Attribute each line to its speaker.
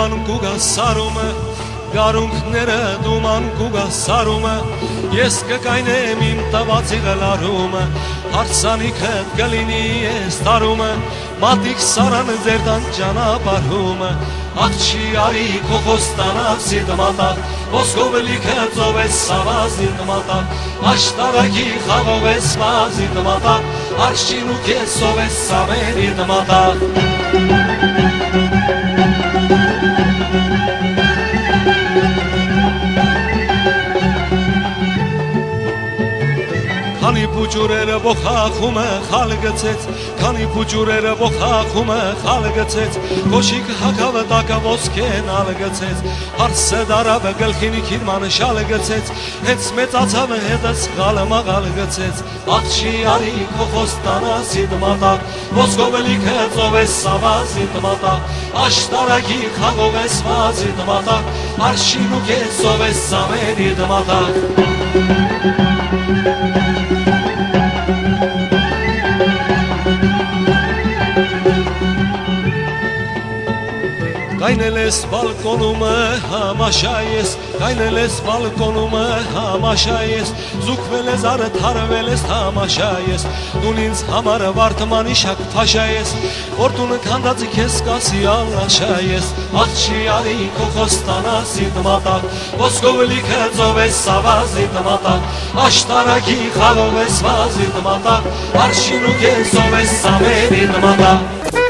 Speaker 1: դուման կուգասարում է Գարունքները դուման կուգասարում է Ես կկայնեմ իմ տվածի գլարում է Հարցանիքը գլինի ես տարում է Մատիկ սարան ձեր տան ճանապարհում է Աղջի արի քո խոստանացի դմատակ Ոսկով լիքը ծով ես սավազի դմատակ Աշտարակի խաղով ես վազի դմատակ Արշին ու կեսով ես սավերի դմատակ Քանի փուջուրերը ողախում է խալ գցեց Քանի փուջուրերը ողախում է խալ գցեց Կոշիկ հակավը տակը ոսկեն ալ գցեց Հարսը դարավը գլխին քիրմանը շալ գցեց Հենց մեծացավը հետս խալը մաղալ գցեց Աղջի արի քո խոստանացի դմատակ Ոսկով լիքը ծով ես սավազի դմատակ Աշտարակի խաղով ես վազի դմատակ Արշին ու կեսով ես սավերի դմատակ Կայնել ես բալկոնումը համաշա ես Կայնել ես բալկոնումը համաշա ես Զուկվել ես արը թարվել ես համաշա ես Դուն ինձ համար վարդման իշակ փաշա ես Որտունը կանդացի կես կասի ալաշա ես Աղջի արի քո խոստանացի դմատակ Ոսկով լիքը ծով ես սավազի դմատակ Աշտարակի խաղով ես վազի դմատակ Արշին ու կեսով ես սավերի դմատակ